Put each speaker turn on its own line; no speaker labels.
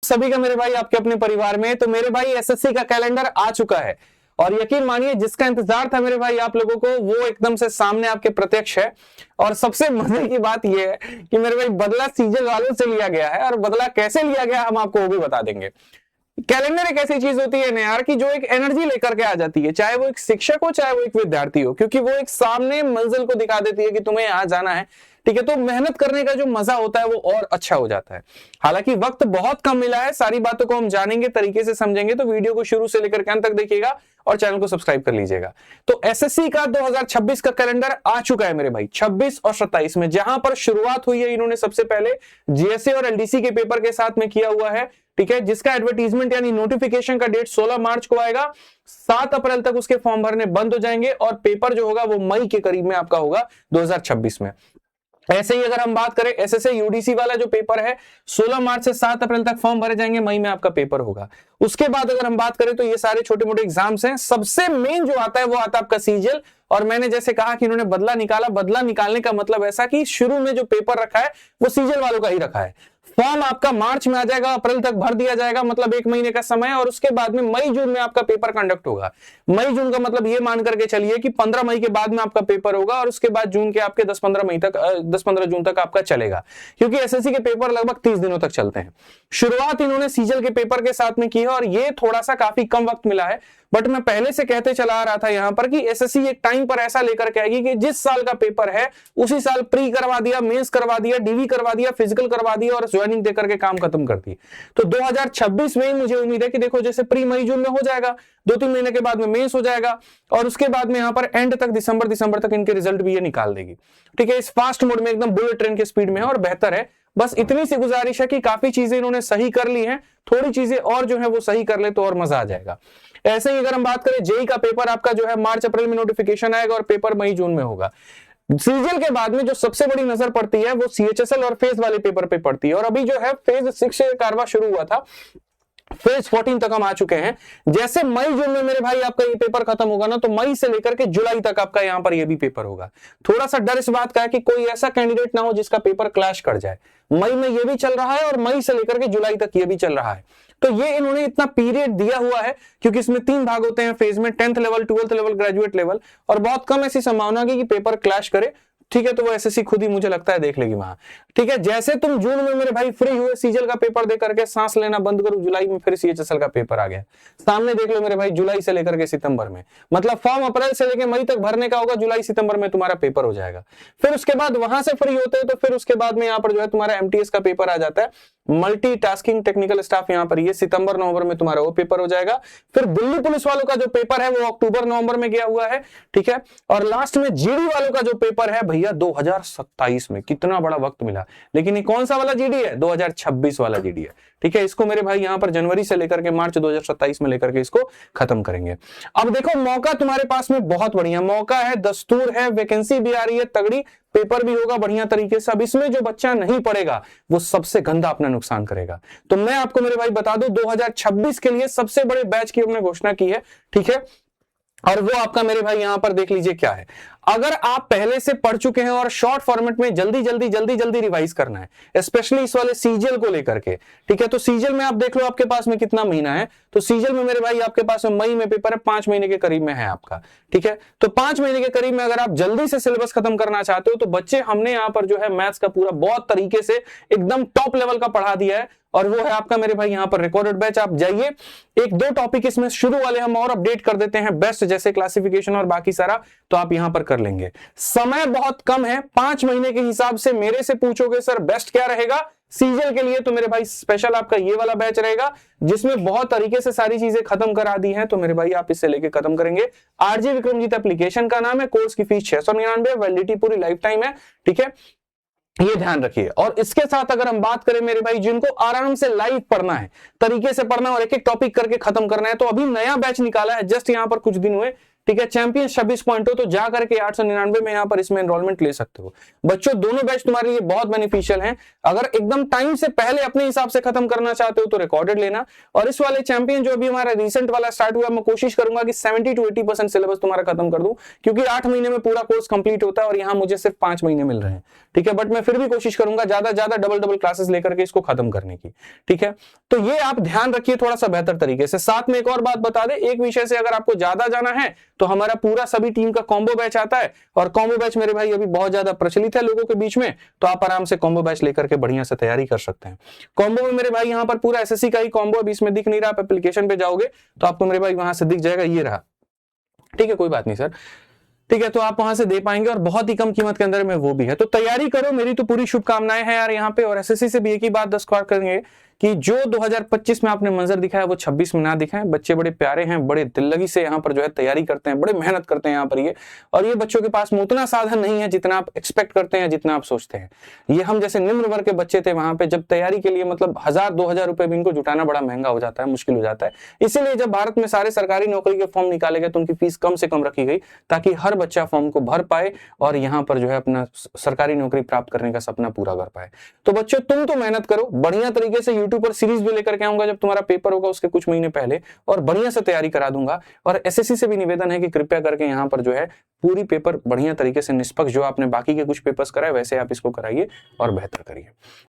सभी का मेरे भाई आपके अपने परिवार में। तो मेरे भाई एसएससी का कैलेंडर आ चुका है और यकीन मानिए जिसका इंतजार था मेरे भाई आप लोगों को वो एकदम से सामने आपके प्रत्यक्ष है। और सबसे मजे की बात यह है कि मेरे भाई बदला सीजन वालों से लिया गया है और बदला कैसे लिया गया हम आपको वो भी बता देंगे। कैलेंडर एक ऐसी चीज होती है ना यार कि जो एक एनर्जी लेकर के आ जाती है, चाहे वो एक शिक्षक हो चाहे वो एक विद्यार्थी हो, क्योंकि वो एक सामने मंजिल को दिखा देती है कि तुम्हें यहाँ जाना है। ठीक है, तो मेहनत करने का जो मजा होता है वो और अच्छा हो जाता है। हालांकि वक्त बहुत कम मिला है, सारी बातों को हम जानेंगे, तरीके से समझेंगे, तो वीडियो को शुरू से लेकर के अंत तक देखिएगा और चैनल को सब्सक्राइब कर लीजिएगा। तो एसएससी का 2026 का कैलेंडर आ चुका है मेरे भाई 26 और 27 में, जहां पर शुरुआत हुई है इन्होंने सबसे पहले जीएसए और एलडीसी के पेपर के साथ में किया हुआ है। ठीक है, जिसका एडवर्टीजमेंट यानी नोटिफिकेशन का डेट 16 मार्च को आएगा। 7 अप्रैल तक उसके फॉर्म भरने बंद हो जाएंगे और पेपर जो होगा वो मई के करीब में आपका होगा 2026 में। ऐसे ही अगर हम बात करें एसएससी यूडीसी वाला जो पेपर है 16 मार्च से 7 अप्रैल तक फॉर्म भरे जाएंगे, मई में आपका पेपर होगा। उसके बाद अगर हम बात करें तो ये सारे छोटे मोटे एग्जाम्स हैं, सबसे मेन जो आता है वो आता है आपका सीजीएल। और मैंने जैसे कहा कि इन्होंने बदला निकाला, बदला निकालने का मतलब ऐसा कि शुरू में जो पेपर रखा है वो सीजीएल वालों का ही रखा है। फॉर्म आपका मार्च में आ जाएगा, अप्रैल तक भर दिया जाएगा, मतलब 1 महीने का समय, और उसके बाद में मई जून में आपका पेपर कंडक्ट होगा। मई जून का मतलब ये मान करके चलिए कि 15 मई के बाद में आपका पेपर होगा और उसके बाद जून के आपके 10-15 मई तक 10-15 जून तक आपका चलेगा, क्योंकि एसएससी के पेपर लगभग 30 दिनों तक चलते हैं। शुरुआत इन्होंने सीजीएल के पेपर के साथ में की है और ये थोड़ा सा काफी कम वक्त मिला है, बट मैं पहले से कहते चला आ रहा था यहां पर कि एसएससी एक टाइम पर ऐसा लेकर के आएगी कि जिस साल का पेपर है उसी साल प्री करवा दिया, मेंस करवा दिया, डीवी करवा दिया, फिजिकल करवा दिया और ज्वाइनिंग देकर के काम खत्म कर दी। तो 2026 में मुझे उम्मीद है कि देखो जैसे प्री मई जून में हो जाएगा, 2-3 महीने के बाद में मेंस हो जाएगा और उसके बाद में यहां पर एंड तक दिसंबर तक इनके रिजल्ट भी ये निकाल देगी। ठीक है, इस फास्ट मोड में एकदम बुलेट ट्रेन के स्पीड में है और बेहतर है। बस इतनी सी गुजारिश है कि काफी चीजें इन्होंने सही कर ली हैं, थोड़ी चीजें और जो है वो सही कर ले तो और मजा आ जाएगा। ऐसे ही अगर हम बात करें जेई का पेपर आपका जो है मार्च अप्रैल में नोटिफिकेशन आएगा और पेपर मई जून में होगा। सीजीएल के बाद में जो सबसे बड़ी नजर पड़ती है वो सीएचएसएल और फेज वाले पेपर पे पड़ती है, और अभी जो है फेज 6 से कारवा शुरू हुआ था, फेज 14 तक हम आ चुके हैं। जैसे मई जून में मेरे भाई आपका ये पेपर खत्म होगा ना, तो मई से लेकर के जुलाई तक आपका यहाँ पर ये भी पेपर होगा। थोड़ा सा डर इस बात का है कि कोई ऐसा कैंडिडेट ना हो जिसका पेपर क्लैश कर जाए। मई में ये भी चल रहा है और मई से लेकर के जुलाई तक ये भी चल रहा है। तो ये इन्होंने इतना पीरियड दिया हुआ है क्योंकि इसमें 3 भाग होते हैं फेज में, 10th level, 12th level, graduate level, और बहुत कम ऐसी संभावना है कि पेपर क्लैश करे। ठीक है, तो वो एसएससी खुद ही मुझे लगता है देख लेगी वहां। ठीक है, जैसे तुम जून में मेरे भाई फ्री हुए सीजीएल का पेपर दे करके सांस लेना बंद करो, जुलाई में फिर सीएचएसएल का पेपर आ गया सामने, देख लो मेरे भाई जुलाई से लेकर के सितंबर में, मतलब फॉर्म अप्रैल से लेकर मई तक भरने का होगा, जुलाई सितंबर में तुम्हारा पेपर हो जाएगा। फिर उसके बाद वहां से फ्री होते हो तो फिर उसके बाद में यहाँ पर जो है तुम्हारा एमटीएस का पेपर आ जाता है, मल्टीटास्किंग टेक्निकल स्टाफ, यहाँ पर ये सितंबर नवंबर में तुम्हारा वो पेपर हो जाएगा। फिर दिल्ली पुलिस वालों का जो पेपर है वो अक्टूबर नवंबर में गया हुआ है। ठीक है, और लास्ट में जीडी वालों का जो पेपर है भैया 2027 में, कितना बड़ा वक्त मिला, लेकिन ये कौन सा वाला जीडी है, 2026 वाला जीडी है। ठीक है, इसको मेरे भाई यहाँ पर जनवरी से लेकर के मार्च 2027 में लेकर के इसको खत्म करेंगे। अब देखो मौका तुम्हारे पास में बहुत बढ़िया मौका है, दस्तूर है, वैकेंसी भी आ रही है तगड़ी, पेपर भी होगा बढ़िया तरीके से। अब इसमें जो बच्चा नहीं पढ़ेगा वो सबसे गंदा अपना नुकसान करेगा। तो मैं आपको मेरे भाई बता दूं 2026 के लिए सबसे बड़े बैच की हमने घोषणा की है। ठीक है, और वो आपका मेरे भाई यहां पर देख लीजिए क्या है। अगर आप पहले से पढ़ चुके हैं और शॉर्ट फॉर्मेट में जल्दी रिवाइज करना है, स्पेशली इस वाले सीजीएल को लेकर के। ठीक है, तो सीजीएल में आप देख लो आपके पास में कितना महीना है, तो सीजीएल में मेरे भाई आपके पास में मई में पेपर है, 5 महीने के करीब में है आपका। ठीक है, तो 5 महीने के करीब में अगर आप जल्दी से सिलेबस खत्म करना चाहते हो तो बच्चे हमने यहाँ पर जो है मैथ्स का पूरा बहुत तरीके से एकदम टॉप लेवल का पढ़ा दिया है, और वो है आपका मेरे भाई यहाँ पर रिकॉर्डेड बैच। आप जाइए, 1-2 टॉपिक इसमें शुरू वाले हम और अपडेट कर देते हैं बेस्ट, जैसे क्लासिफिकेशन और बाकी सारा, तो आप यहां पर कर लेंगे। समय बहुत कम है, 5 महीने के हिसाब से मेरे से पूछोगे सर बेस्ट क्या रहेगा सीजीएल के लिए, तो मेरे भाई स्पेशल आपका ये वाला बैच रहेगा जिसमें बहुत तरीके से सारी चीजें खत्म करा दी हैं। तो मेरे भाई आप इससे लेके खत्म करेंगे। आरजे विक्रमजीत एप्लीकेशन का नाम है, कोर्स की फीस 699, वैलिडिटी पूरी लाइफ टाइम है। ठीक है, ये ध्यान रखिए। और इसके साथ अगर हम बात करें मेरे भाई जिनको आराम से लाइव पढ़ना है, तरीके से पढ़ना है और एक एक टॉपिक करके खत्म करना है, तो अभी नया बैच निकाला है, जस्ट यहां पर कुछ दिन हुए। ठीक है। चैंपियन 26 पॉइंट हो तो जा करके 899 में यहाँ पर इसमें एनरोलमेंट ले सकते हो। बच्चों दोनों बैच तुम्हारे लिए बहुत बेनिफिशियल हैं। अगर एकदम टाइम से पहले अपने हिसाब से खत्म करना चाहते हो तो रिकॉर्डेड लेना, और इस वाले चैंपियन जो अभी हमारा रिसेंट वाला स्टार्ट हुआ, मैं कोशिश करूंगा कि 70 to 80% सिलेबस तुम्हारा खत्म कर दूं, क्योंकि 8 महीने में पूरा कोर्स कंप्लीट होता है और यहाँ मुझे सिर्फ 5 महीने मिल रहे हैं। ठीक है, बट मैं फिर भी कोशिश करूंगा ज्यादा डबल क्लासेस लेकर के इसको खत्म करने की। ठीक है, तो ये आप ध्यान रखिए थोड़ा सा बेहतर तरीके से। साथ में एक और बात बता दे, एक विषय से अगर आपको ज्यादा जाना है तो हमारा पूरा सभी टीम का कॉम्बो बैच आता है, और कॉम्बो बैच मेरे भाई अभी बहुत ज्यादा प्रचलित है लोगों के बीच में, तो आप आराम से कॉम्बो बैच लेकर के बढ़िया से तैयारी कर सकते हैं। कॉम्बो में मेरे भाई यहाँ पर पूरा एसएससी का ही कॉम्बो अभी इसमें दिख नहीं रहा, आप एप्लीकेशन पे जाओगे तो आपको मेरे भाई वहां से दिख जाएगा, ये रहा। ठीक है, कोई बात नहीं सर। ठीक है, तो आप वहां से दे पाएंगे, और बहुत ही कम कीमत के अंदर में वो भी है, तो तैयारी करो, मेरी तो पूरी शुभकामनाएं हैं यार यहाँ पे। और एसएससी से भी एक ही बात 10 बार करेंगे कि जो 2025 में आपने मंजर दिखाया वो 26 में ना दिखाएं। बच्चे बड़े प्यारे हैं, बड़े दिल लगी से यहाँ पर जो है तैयारी करते हैं, बड़े मेहनत करते हैं यहाँ पर ये, और ये बच्चों के पास में उतना साधन नहीं है जितना आप एक्सपेक्ट करते हैं, जितना आप सोचते हैं। ये हम जैसे निम्न वर्ग के बच्चे थे वहां पे, जब तैयारी के लिए मतलब 1000-2000 रुपए भी इनको जुटाना बड़ा महंगा हो जाता है, मुश्किल हो जाता है। इसीलिए जब भारत में सारे सरकारी नौकरी के फॉर्म निकाले गए तो उनकी फीस कम से कम रखी गई, ताकि हर बच्चा फॉर्म को भर पाए और यहाँ पर जो है अपना सरकारी नौकरी प्राप्त करने का सपना पूरा कर पाए। तो बच्चों तुम तो मेहनत करो बढ़िया तरीके से, यूट्यूब पर सीरीज भी लेकर के आऊंगा जब तुम्हारा पेपर होगा उसके कुछ महीने पहले, और बढ़िया से तैयारी करा दूंगा। और एसएससी से भी निवेदन है कि कृपया करके यहाँ पर जो है पूरी पेपर बढ़िया तरीके से निष्पक्ष, जो आपने बाकी के कुछ पेपर्स कराए वैसे आप इसको कराइए और बेहतर करिए।